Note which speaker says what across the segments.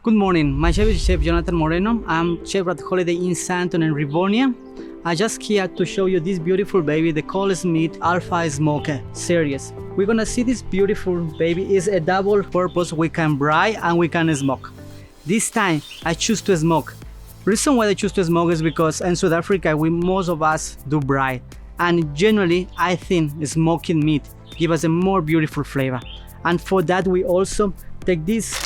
Speaker 1: Good morning, my chef is Chef Jonathan Moreno. I'm chef at Holiday Inn Santon in Rivonia. I just here to show you this beautiful baby, the Coalsmith Alfa Smoker series. We're gonna see this beautiful baby is a double purpose. We can braai and we can smoke. This time I choose to smoke. Reason why I choose to smoke is because in South Africa, most of us do braai. And generally, I think smoking meat gives us a more beautiful flavor. And for that, we also take this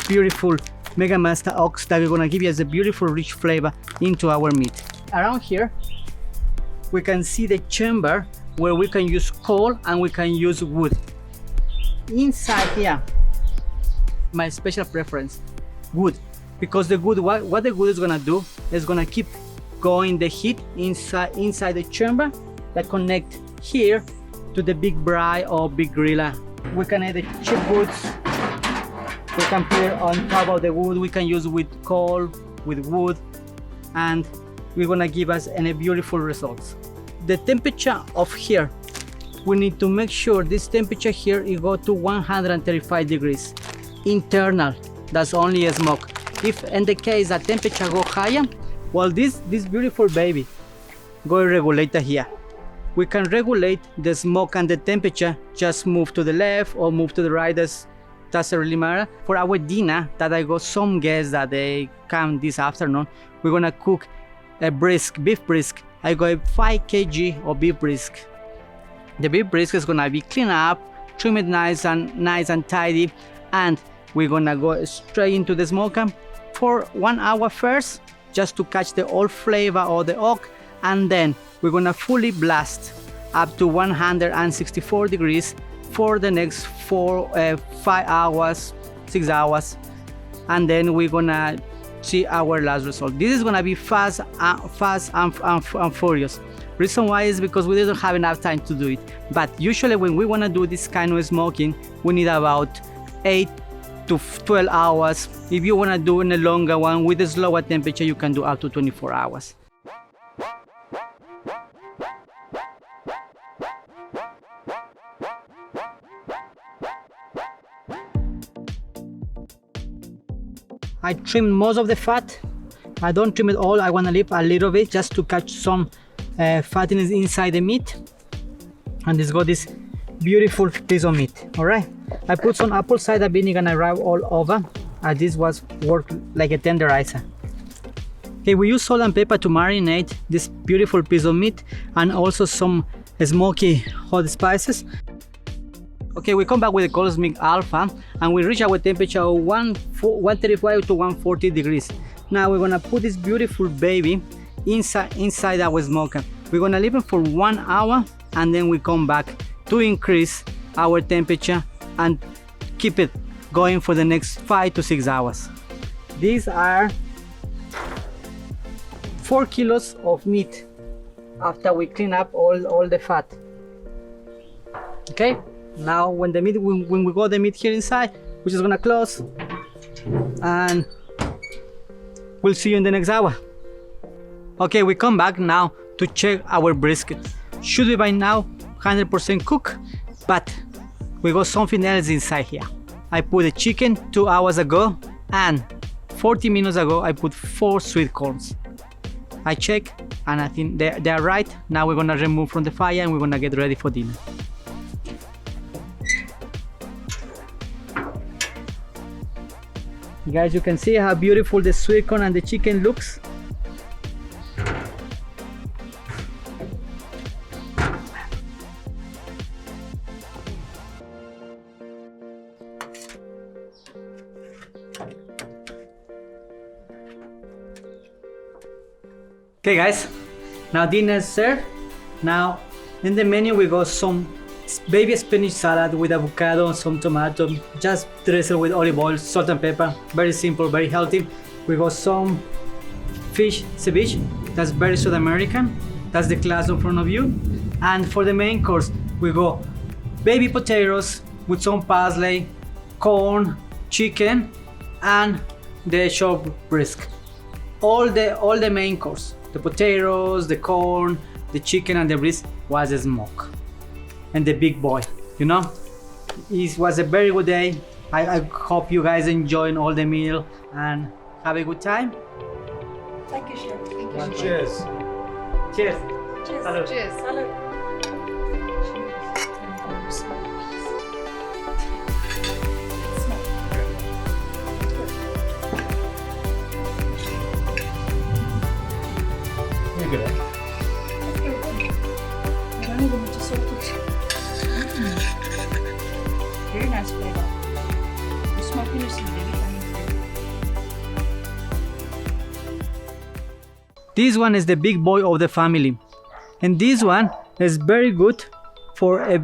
Speaker 1: beautiful Megamaster ox that we're gonna give us a beautiful rich flavor into our meat. Around here we can see the chamber where we can use coal and we can use wood. Inside here, my special preference, wood, because the wood, what the wood is gonna do is gonna keep going the heat inside the chamber that connect here to the big braai or big griller. We can add the cheap woods. We can put it on top of the wood. We can use with coal, with wood, and we're gonna give us a beautiful results. The temperature of here, we need to make sure this temperature here it go to 135 degrees. Internal, that's only a smoke. If in the case that temperature go higher, well this beautiful baby go a regulator here. We can regulate the smoke and the temperature, just move to the left or move to the right. Doesn't really matter. For our dinner, that I got some guests that they come this afternoon, we're gonna cook a beef brisk. I got 5 kg of beef brisk. The beef brisk is gonna be cleaned up, trimmed nice and tidy, and we're gonna go straight into the smoker for 1 hour first, just to catch the old flavor of the oak, and then we're gonna fully blast up to 164 degrees for the next 5 hours, 6 hours, and then we're gonna see our last result. This is gonna be fast and furious. Reason why is because we didn't have enough time to do it. But usually when we wanna do this kind of smoking, we need about 8 to 12 hours. If you wanna do in a longer one with a slower temperature, you can do up to 24 hours. I trim most of the fat. I don't trim it all. I want to leave a little bit just to catch some fatness inside the meat. And it's got this beautiful piece of meat. All right. I put some apple cider vinegar and I rub all over. And this was work like a tenderizer. Okay, we use salt and pepper to marinate this beautiful piece of meat and also some smoky hot spices. Okay, we come back with the Coalsmith Alfa and we reach our temperature of 135 to 140 degrees. Now we're gonna put this beautiful baby inside our smoker. We're gonna leave it for 1 hour and then we come back to increase our temperature and keep it going for the next 5 to 6 hours. These are 4 kilos of meat after we clean up all the fat. Okay. Now when we got the meat here inside, we're just gonna close and we'll see you in the next hour. Okay, we come back now to check our brisket. Should be by now 100% cooked, but we got something else inside here. I put the chicken 2 hours ago and 40 minutes ago I put 4 sweet corns. I check and I think they are right. Now we're gonna remove from the fire and we're gonna get ready for dinner. Guys, you can see how beautiful the sweet corn and the chicken looks. Okay guys, now dinner is served. Now in the menu we got some baby spinach salad with avocado, some tomato, just drizzle with olive oil, salt and pepper. Very simple, very healthy. We got some fish ceviche, that's very South American. That's the glass in front of you. And for the main course, we got baby potatoes with some parsley, corn, chicken, and the short brisk. All the main course, the potatoes, the corn, the chicken, and the brisk was a smoke. And the big boy, you know, it was a very good day. I hope you guys enjoying all the meal and have a good time.
Speaker 2: Thank you, Chef. Thank you, Chef.
Speaker 3: Cheers.
Speaker 1: Cheers.
Speaker 2: Cheers.
Speaker 1: Salud.
Speaker 2: Cheers. Salud.
Speaker 3: You're good.
Speaker 2: I don't even need to salt it. Very nice flavor. The smokiness is very coming through.
Speaker 1: This one is the big boy of the family. And this one is very good for a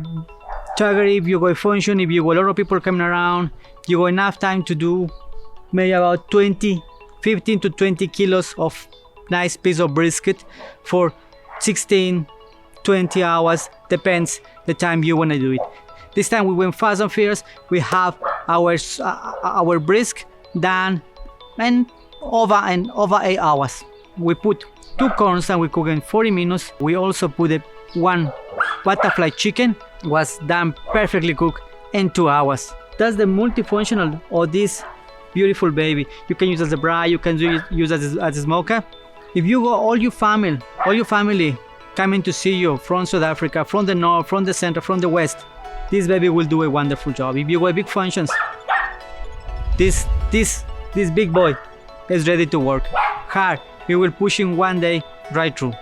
Speaker 1: target if you go function, if you go a lot of people coming around, you go enough time to do maybe about 15 to 20 kilos of nice piece of brisket for 16, 20 hours, depends the time you want to do it. This time we went fast and fierce. We have our brisk done and over 8 hours. We put 2 corns and we cook in 40 minutes. We also put one butterfly chicken, was done perfectly cooked in 2 hours. That's the multifunctional of this beautiful baby. You can use as a braai, you can use as a smoker. If you go, all your family coming to see you from South Africa, from the north, from the center, from the west, this baby will do a wonderful job. If you go big functions, this big boy is ready to work hard. We will push him one day right through.